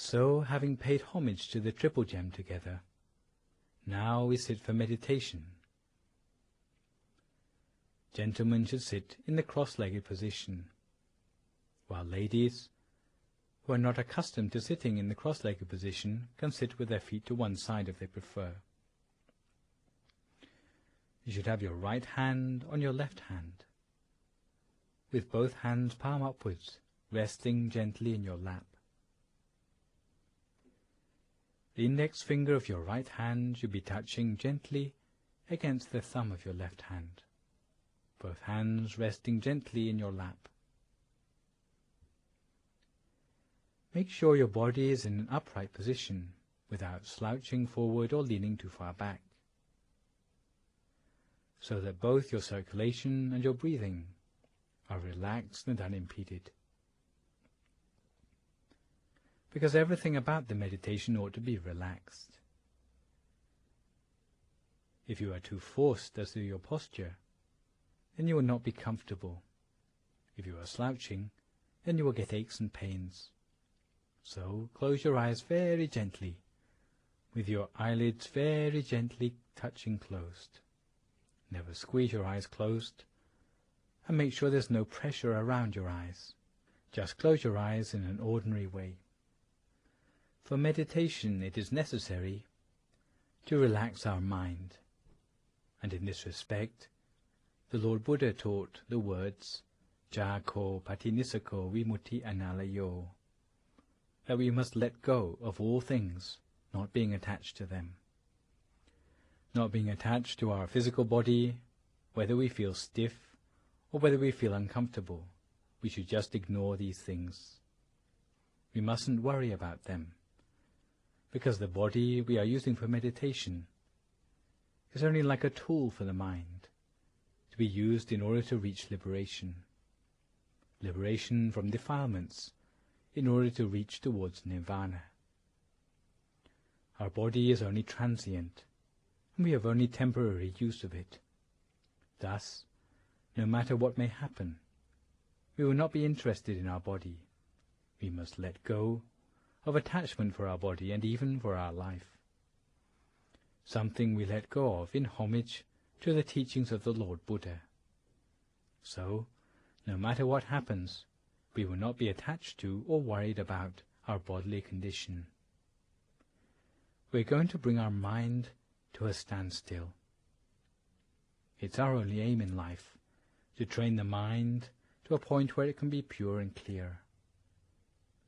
So, having paid homage to the Triple Gem together, now we sit for meditation. Gentlemen should sit in the cross-legged position, while ladies, who are not accustomed to sitting in the cross-legged position, can sit with their feet to one side if they prefer. You should have your right hand on your left hand, with both hands palm upwards, resting gently in your lap. The index finger of your right hand should be touching gently against the thumb of your left hand, both hands resting gently in your lap. Make sure your body is in an upright position, without slouching forward or leaning too far back, so that both your circulation and your breathing are relaxed and unimpeded. Because everything about the meditation ought to be relaxed. If you are too forced as to your posture, then you will not be comfortable. If you are slouching, then you will get aches and pains. So close your eyes very gently, with your eyelids very gently touching closed. Never squeeze your eyes closed, and make sure there's no pressure around your eyes. Just close your eyes in an ordinary way. For meditation it is necessary to relax our mind, and in this respect the Lord Buddha taught the words Jako Patinisako Vimutti Analayo, that we must let go of all things, not being attached to them. Not being attached to our physical body, whether we feel stiff or whether we feel uncomfortable, we should just ignore these things. We mustn't worry about them, because the body we are using for meditation is only like a tool for the mind, to be used in order to reach liberation. Liberation from defilements, in order to reach towards nirvana. Our body is only transient, and we have only temporary use of it. Thus, no matter what may happen, we will not be interested in our body. We must let go of attachment for our body and even for our life. Something we let go of in homage to the teachings of the Lord Buddha. So, no matter what happens, we will not be attached to or worried about our bodily condition. We are going to bring our mind to a standstill. It's our only aim in life, to train the mind to a point where it can be pure and clear,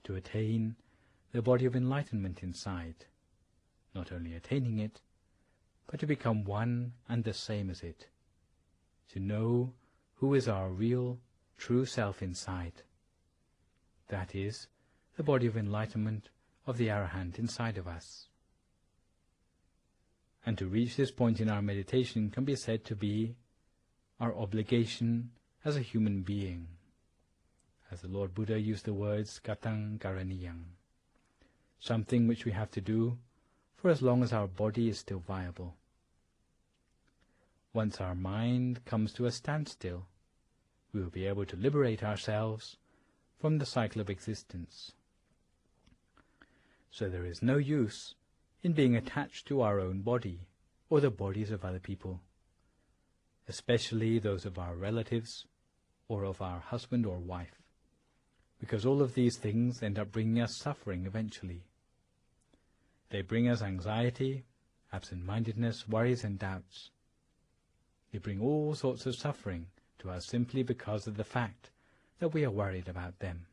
to attain the body of enlightenment inside, not only attaining it, but to become one and the same as it, to know who is our real, true self inside. That is, the body of enlightenment of the Arahant inside of us. And to reach this point in our meditation can be said to be our obligation as a human being, as the Lord Buddha used the words Gatang Karaniyang, something which we have to do for as long as our body is still viable. Once our mind comes to a standstill, we will be able to liberate ourselves from the cycle of existence. So there is no use in being attached to our own body or the bodies of other people, especially those of our relatives or of our husband or wife, because all of these things end up bringing us suffering eventually. They bring us anxiety, absent-mindedness, worries and doubts. They bring all sorts of suffering to us simply because of the fact that we are worried about them.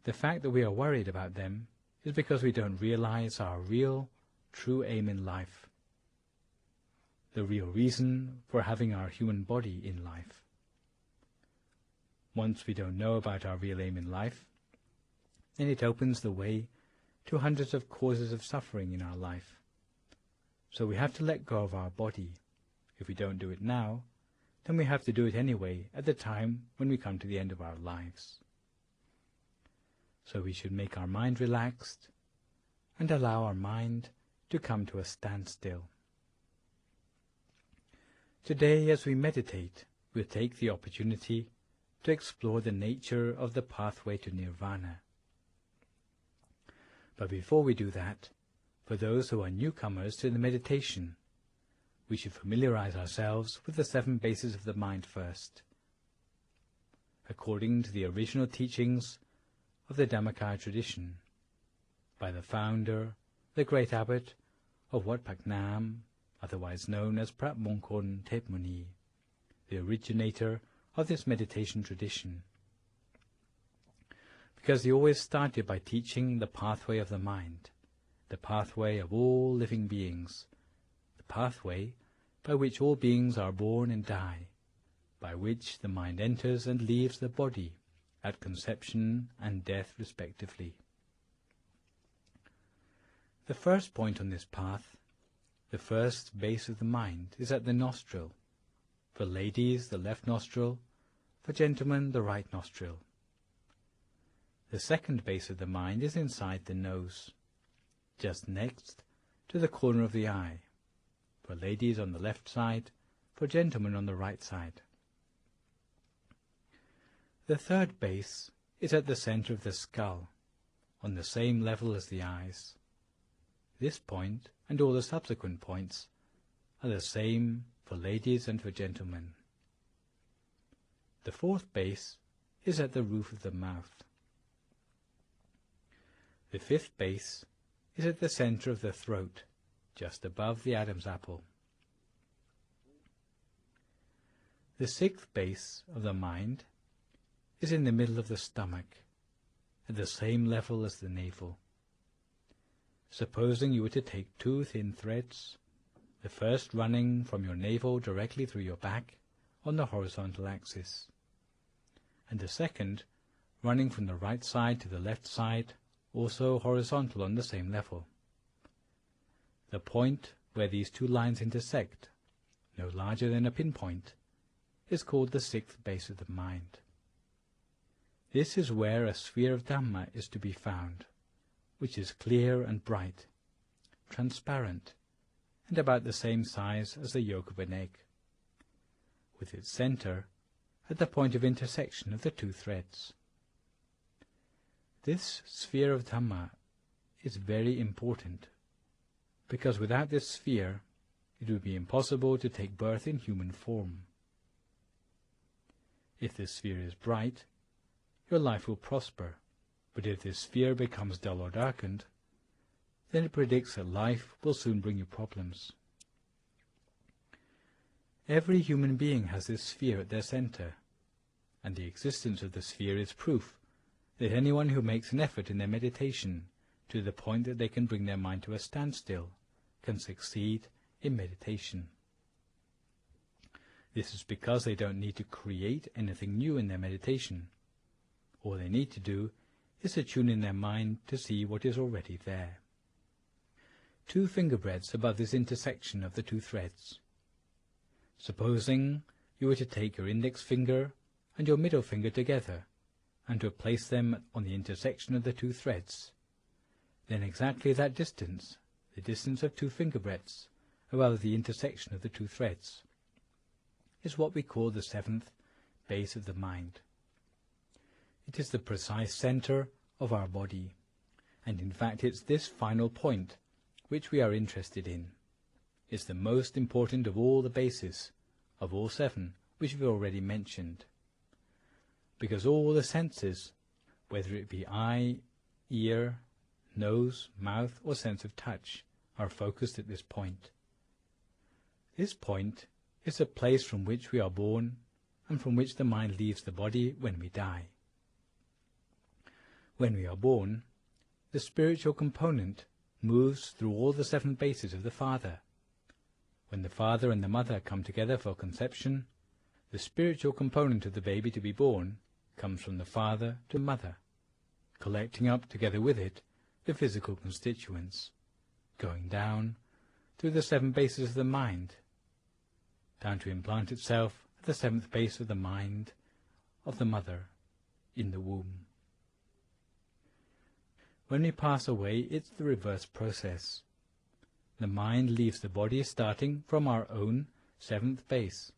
The fact that we are worried about them is because we don't realize our real, true aim in life, the real reason for having our human body in life. Once we don't know about our real aim in life, then it opens the way to hundreds of causes of suffering in our life. So we have to let go of our body. If we don't do it now, then we have to do it anyway at the time when we come to the end of our lives. So we should make our mind relaxed and allow our mind to come to a standstill. Today, as we meditate, we'll take the opportunity to explore the nature of the pathway to nirvana. But before we do that, for those who are newcomers to the meditation, we should familiarize ourselves with the 7 bases of the mind first. According to the original teachings of the Dhammakaya tradition, by the founder, the great abbot of Wat Phak Nam, otherwise known as Prat Mongkon Thet Muni, the originator of this meditation tradition. Because he always started by teaching the pathway of the mind, the pathway of all living beings, the pathway by which all beings are born and die, by which the mind enters and leaves the body at conception and death respectively. The first point on this path, the first base of the mind, is at the nostril. For ladies, the left nostril; for gentlemen, the right nostril. The second base of the mind is inside the nose, just next to the corner of the eye. For ladies on the left side, for gentlemen on the right side. The third base is at the center of the skull, on the same level as the eyes. This point, and all the subsequent points, are the same for ladies and for gentlemen. The fourth base is at the roof of the mouth. The fifth base is at the center of the throat, just above the Adam's apple. The sixth base of the mind is in the middle of the stomach, at the same level as the navel. Supposing you were to take 2 thin threads, the first running from your navel directly through your back on the horizontal axis, and the second running from the right side to the left side, also horizontal on the same level. The point where these 2 lines intersect, no larger than a pinpoint, is called the 6th base of the mind. This is where a sphere of Dhamma is to be found, which is clear and bright, transparent, and about the same size as the yolk of an egg, with its center at the point of intersection of the 2 threads. This sphere of Dhamma is very important, because without this sphere it would be impossible to take birth in human form. If this sphere is bright, your life will prosper, but if this sphere becomes dull or darkened, then it predicts that life will soon bring you problems. Every human being has this sphere at their center, and the existence of the sphere is proof that anyone who makes an effort in their meditation to the point that they can bring their mind to a standstill can succeed in meditation. This is because they don't need to create anything new in their meditation. All they need to do is to tune in their mind to see what is already there. 2 finger breadths above this intersection of the 2 threads. Supposing you were to take your index finger and your middle finger together, and to place them on the intersection of the 2 threads, then exactly that distance, the distance of 2 finger breadths above the intersection of the 2 threads, is what we call the 7th base of the mind. It is the precise center of our body, and in fact it's this final point which we are interested in. It's the most important of all the bases, of all 7 which we've already mentioned. Because all the senses, whether it be eye, ear, nose, mouth, or sense of touch, are focused at this point. This point is the place from which we are born and from which the mind leaves the body when we die. When we are born, the spiritual component moves through all the 7 bases of the father. When the father and the mother come together for conception, the spiritual component of the baby to be born comes from the father to mother, collecting up together with it the physical constituents, going down through the 7 bases of the mind, down to implant itself at the 7th base of the mind of the mother in the womb. When we pass away, it's the reverse process. The mind leaves the body starting from our own 7th base,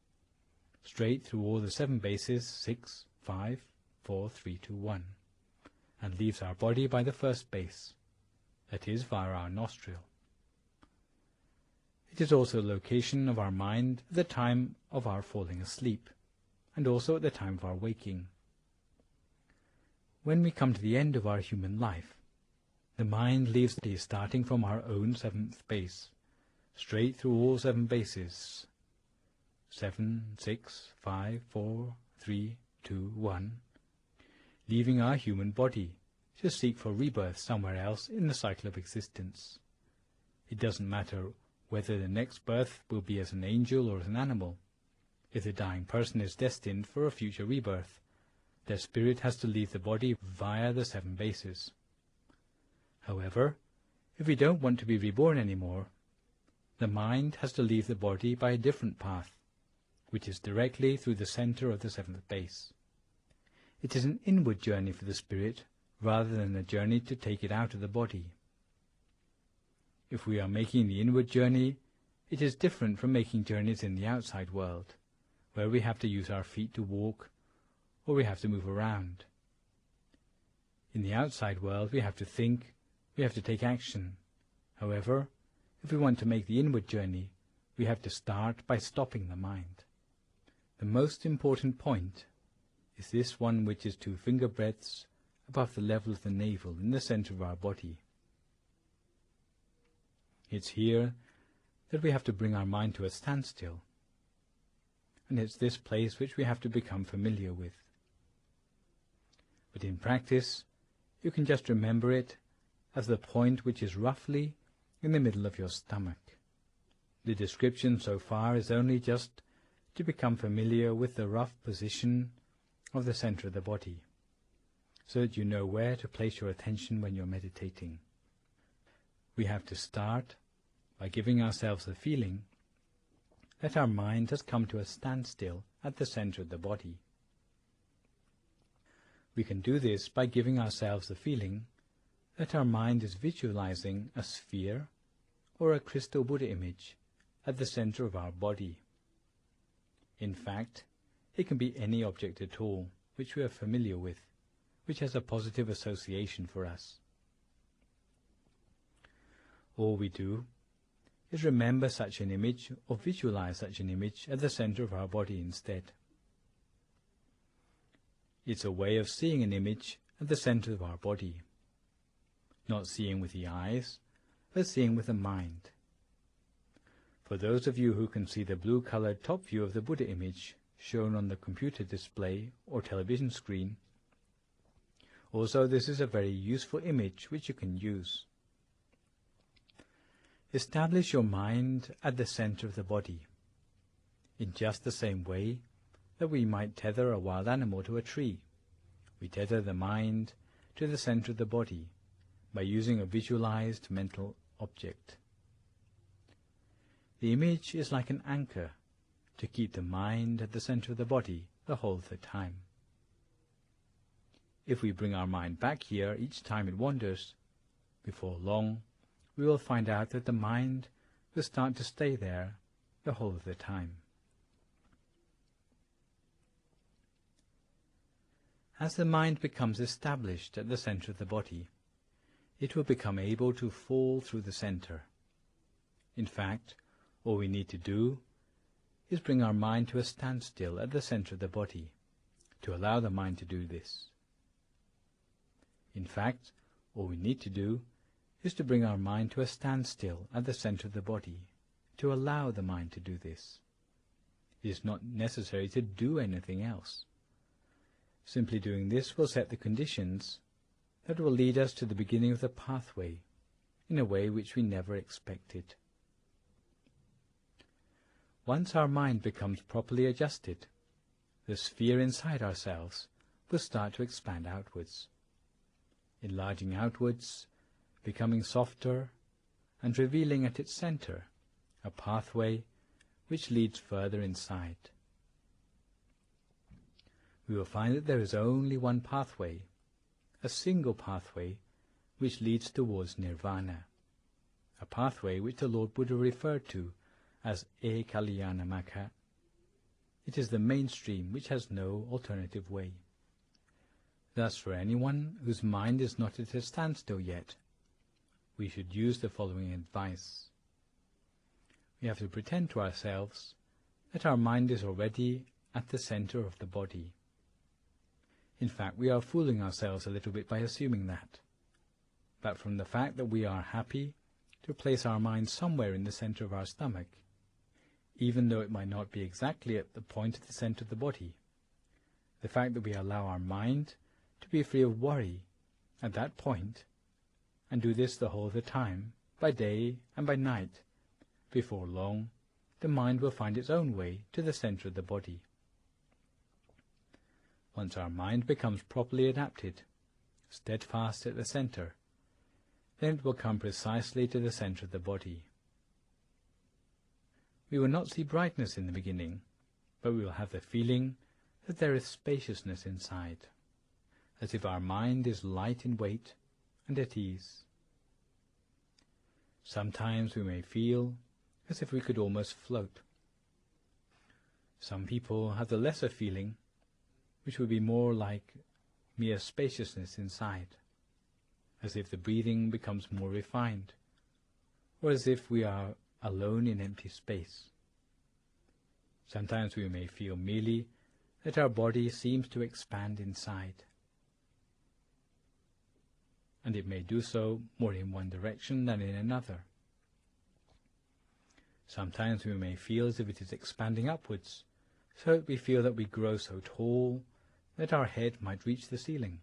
straight through all the 7 bases, 6, 5, 4, 3, 2, 1, and leaves our body by the 1st base. that is, via our nostril. It is also the location of our mind at the time of our falling asleep, and also at the time of our waking. When we come to the end of our human life, the mind leaves the body starting from our own seventh base, straight through all seven bases, 7, 6, 5, 4, 3, 2, 1, leaving our human body to seek for rebirth somewhere else in the cycle of existence. It doesn't matter whether the next birth will be as an angel or as an animal. If the dying person is destined for a future rebirth, their spirit has to leave the body via the seven bases. However, if we don't want to be reborn anymore, the mind has to leave the body by a different path, which is directly through the center of the seventh base. It is an inward journey for the spirit rather than a journey to take it out of the body. If we are making the inward journey, it is different from making journeys in the outside world, where we have to use our feet to walk, or we have to move around. In the outside world we have to think, we have to take action. However, if we want to make the inward journey, we have to start by stopping the mind. The most important point is this one, which is 2 finger breadths above the level of the navel in the center of our body. It's here that we have to bring our mind to a standstill, and it's this place which we have to become familiar with. But in practice, you can just remember it as the point which is roughly in the middle of your stomach. The description so far is only just to become familiar with the rough position of the center of the body, so that you know where to place your attention when you're meditating. We have to start by giving ourselves the feeling that our mind has come to a standstill at the center of the body. We can do this by giving ourselves the feeling that our mind is visualizing a sphere or a crystal Buddha image at the center of our body. In fact, it can be any object at all which we are familiar with, which has a positive association for us. All we do is remember such an image or visualize such an image at the center of our body instead. It's a way of seeing an image at the center of our body, not seeing with the eyes, but seeing with the mind. For those of you who can see the blue-colored top view of the Buddha image shown on the computer display or television screen, also this is a very useful image which you can use. Establish your mind at the center of the body, in just the same way that we might tether a wild animal to a tree. We tether the mind to the center of the body by using a visualized mental object. The image is like an anchor to keep the mind at the center of the body the whole of the time. If we bring our mind back here each time it wanders, before long we will find out that the mind will start to stay there the whole of the time. As the mind becomes established at the center of the body, it will become able to fall through the center. In fact, all we need to do is bring our mind to a standstill at the center of the body, to allow the mind to do this. In fact, all we need to do is to bring our mind to a standstill at the center of the body, to allow the mind to do this. It is not necessary to do anything else. Simply doing this will set the conditions that will lead us to the beginning of the pathway in a way which we never expected. Once our mind becomes properly adjusted, the sphere inside ourselves will start to expand outwards, enlarging outwards, becoming softer, and revealing at its center a pathway which leads further inside. We will find that there is only one pathway, a single pathway which leads towards nirvana, a pathway which the Lord Buddha referred to as Ekalyana Magga. It is the mainstream which has no alternative way. Thus, for anyone whose mind is not at a standstill yet, we should use the following advice. We have to pretend to ourselves that our mind is already at the center of the body. In fact, we are fooling ourselves a little bit by assuming that. But from the fact that we are happy to place our mind somewhere in the center of our stomach, even though it might not be exactly at the point of the center of the body, the fact that we allow our mind to be free of worry at that point, and do this the whole of the time, by day and by night, before long the mind will find its own way to the center of the body. Once our mind becomes properly adapted, steadfast at the center, then it will come precisely to the center of the body. We will not see brightness in the beginning, but we will have the feeling that there is spaciousness inside, as if our mind is light in weight and at ease. Sometimes we may feel as if we could almost float. Some people have the lesser feeling, which would be more like mere spaciousness inside, as if the breathing becomes more refined, or as if we are alone in empty space. Sometimes we may feel merely that our body seems to expand inside, and it may do so more in one direction than in another. Sometimes we may feel as if it is expanding upwards, so that we feel that we grow so tall that our head might reach the ceiling.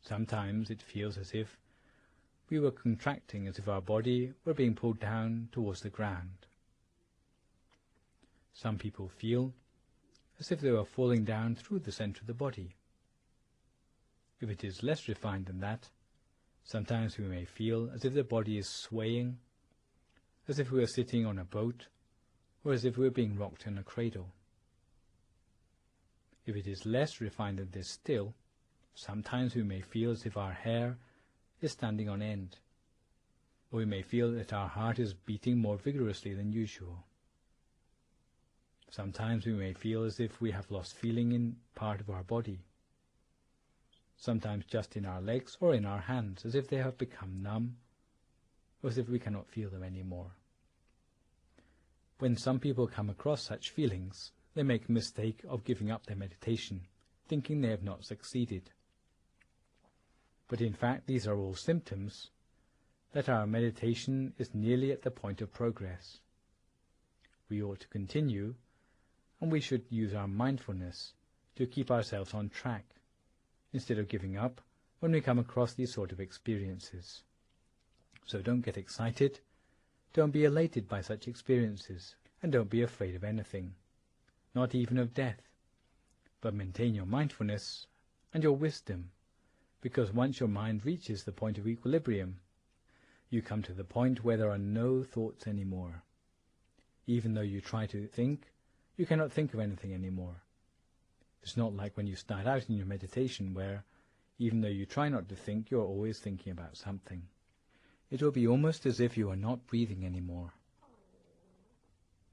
Sometimes it feels as if we were contracting, as if our body were being pulled down towards the ground. Some people feel as if they were falling down through the center of the body. If it is less refined than that, sometimes we may feel as if the body is swaying, as if we were sitting on a boat, or as if we were being rocked in a cradle. If it is less refined than this still, sometimes we may feel as if our hair is standing on end, or we may feel that our heart is beating more vigorously than usual. Sometimes we may feel as if we have lost feeling in part of our body, sometimes just in our legs or in our hands, as if they have become numb, or as if we cannot feel them anymore. When some people come across such feelings, they make a mistake of giving up their meditation, thinking they have not succeeded. But in fact these are all symptoms that our meditation is nearly at the point of progress. We ought to continue, and we should use our mindfulness to keep ourselves on track, instead of giving up when we come across these sort of experiences. So don't get excited, don't be elated by such experiences, and don't be afraid of anything, not even of death, but maintain your mindfulness and your wisdom, because once your mind reaches the point of equilibrium, you come to the point where there are no thoughts anymore. Even though you try to think, you cannot think of anything anymore. It's not like when you start out in your meditation where, even though you try not to think, you're always thinking about something. It will be almost as if you are not breathing anymore.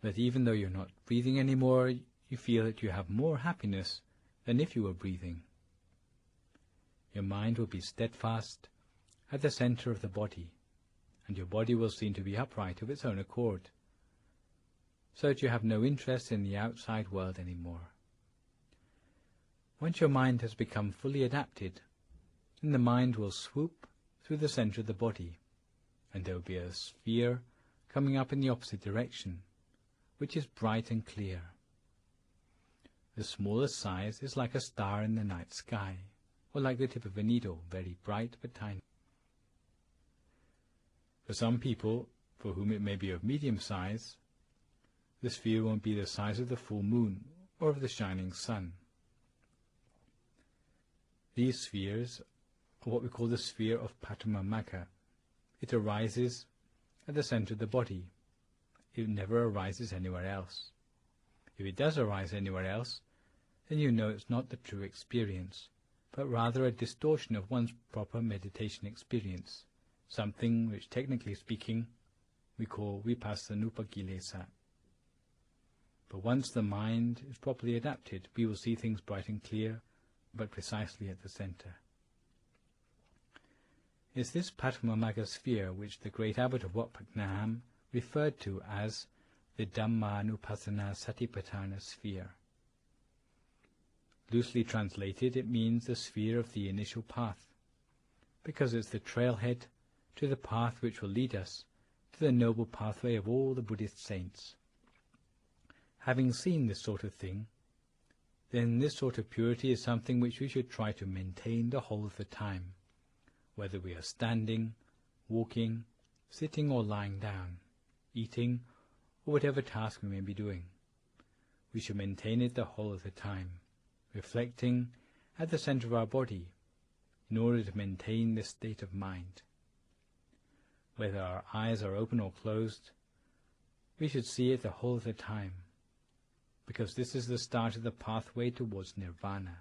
But even though you're not breathing anymore, you feel that you have more happiness than if you were breathing. Your mind will be steadfast at the center of the body, and your body will seem to be upright of its own accord, so that you have no interest in the outside world anymore. Once your mind has become fully adapted, then the mind will swoop through the center of the body, and there will be a sphere coming up in the opposite direction, which is bright and clear. The smallest size is like a star in the night sky, or like the tip of a needle, very bright but tiny. For some people, for whom it may be of medium size, the sphere won't be the size of the full moon or of the shining sun. These spheres are what we call the sphere of Pattamamagga. It arises at the center of the body. It never arises anywhere else. If it does arise anywhere else, then you know it's not the true experience, but rather a distortion of one's proper meditation experience, something which, technically speaking, we call vipassanupagilesa. But once the mind is properly adapted, we will see things bright and clear, but precisely at the center. It's this Padma sphere which the great abbot of Wat Phra Gnam referred to as the Dhammanupassana Satipatthana sphere. Loosely translated, it means the sphere of the initial path, because it's the trailhead to the path which will lead us to the noble pathway of all the Buddhist saints. Having seen this sort of thing, then this sort of purity is something which we should try to maintain the whole of the time, whether we are standing, walking, sitting or lying down, eating, or whatever task we may be doing. We should maintain it the whole of the time, reflecting at the center of our body, in order to maintain this state of mind. Whether our eyes are open or closed, we should see it the whole of the time, because this is the start of the pathway towards nirvana.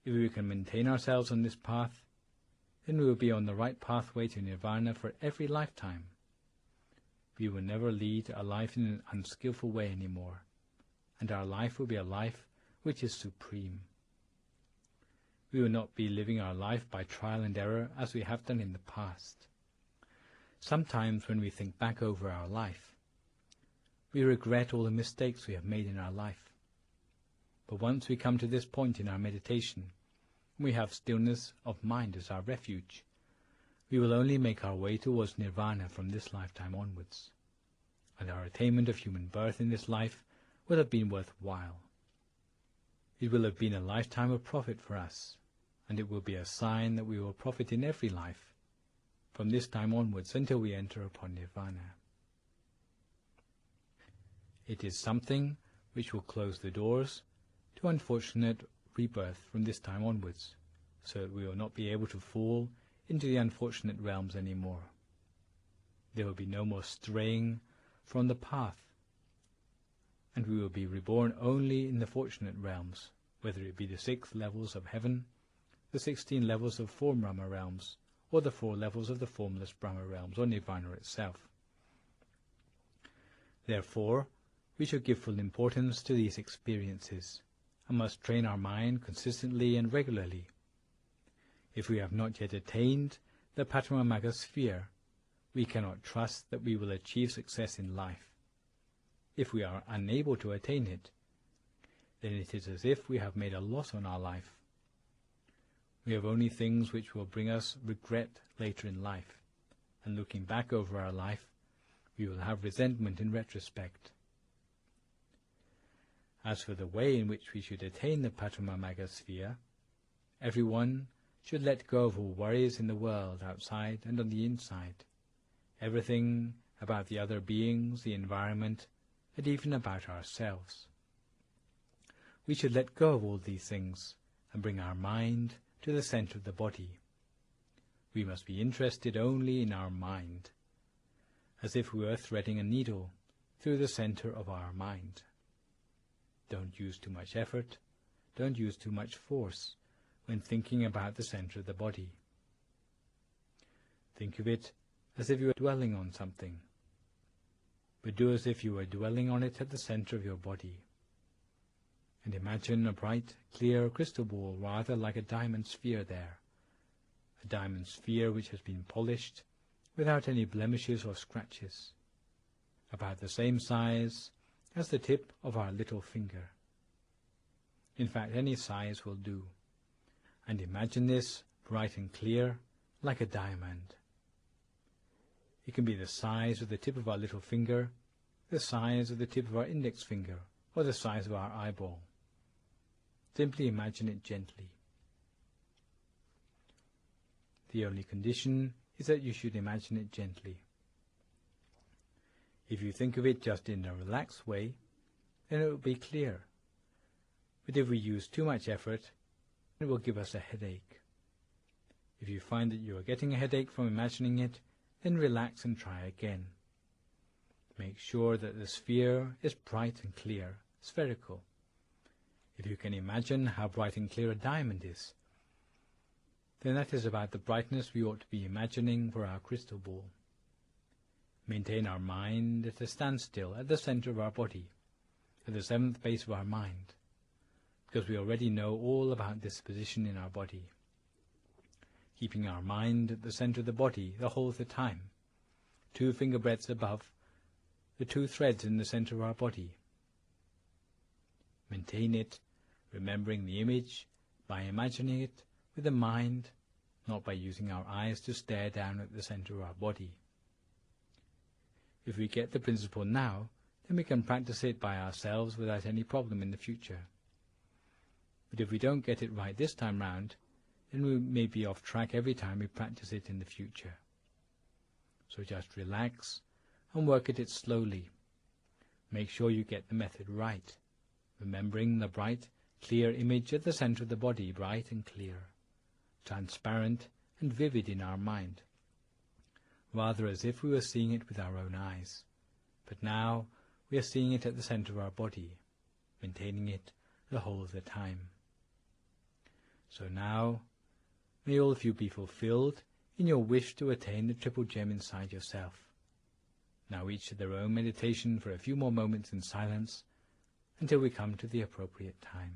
If we can maintain ourselves on this path, then we will be on the right pathway to nirvana for every lifetime. We will never lead a life in an unskillful way anymore, and our life will be a life which is supreme. We will not be living our life by trial and error as we have done in the past. Sometimes when we think back over our life, we regret all the mistakes we have made in our life. But once we come to this point in our meditation, we have stillness of mind as our refuge. We will only make our way towards nirvana from this lifetime onwards, and our attainment of human birth in this life will have been worthwhile. It will have been a lifetime of profit for us, and it will be a sign that we will profit in every life, from this time onwards until we enter upon nirvana. It is something which will close the doors to unfortunate rebirth from this time onwards, so that we will not be able to fall into the unfortunate realms anymore. There will be no more straying from the path, and we will be reborn only in the fortunate realms, whether it be the 6 levels of heaven, the 16 levels of form Brahma realms, or the 4 levels of the formless Brahma realms, or nirvana itself. Therefore, we should give full importance to these experiences, and must train our mind consistently and regularly. If we have not yet attained the Patimamagga sphere, we cannot trust that we will achieve success in life. If we are unable to attain it, then it is as if we have made a loss on our life. We have only things which will bring us regret later in life, and looking back over our life, we will have resentment in retrospect. As for the way in which we should attain the Patimamagga sphere, everyone should let go of all worries in the world, outside and on the inside, everything about the other beings, the environment, and even about ourselves. We should let go of all these things and bring our mind to the center of the body. We must be interested only in our mind, as if we were threading a needle through the center of our mind. Don't use too much effort, don't use too much force when thinking about the center of the body. Think of it as if you were dwelling on something, but do as if you were dwelling on it at the center of your body. And imagine a bright, clear crystal ball, rather like a diamond sphere there, a diamond sphere which has been polished without any blemishes or scratches, about the same size as the tip of our little finger. In fact, any size will do. And imagine this bright and clear, like a diamond. It can be the size of the tip of our little finger, the size of the tip of our index finger, or the size of our eyeball. Simply imagine it gently. The only condition is that you should imagine it gently. If you think of it just in a relaxed way, then it will be clear. But if we use too much effort, it will give us a headache. If you find that you are getting a headache from imagining it, then relax and try again. Make sure that the sphere is bright and clear, spherical. If you can imagine how bright and clear a diamond is, then that is about the brightness we ought to be imagining for our crystal ball. Maintain our mind at a standstill at the center of our body, at the 7th base of our mind, because we already know all about this position in our body. keeping our mind at the center of the body the whole of the time, 2 finger breadths above the 2 threads in the center of our body. Maintain it, remembering the image by imagining it with the mind, not by using our eyes to stare down at the center of our body. If we get the principle now, then we can practice it by ourselves without any problem in the future. But if we don't get it right this time round, then we may be off track every time we practice it in the future. So just relax and work at it slowly. Make sure you get the method right, remembering the bright, clear image at the center of the body, bright and clear, transparent and vivid in our mind, rather as if we were seeing it with our own eyes. But now we are seeing it at the center of our body, maintaining it the whole of the time. So now, may all of you be fulfilled in your wish to attain the triple gem inside yourself. Now each to their own meditation for a few more moments in silence until we come to the appropriate time.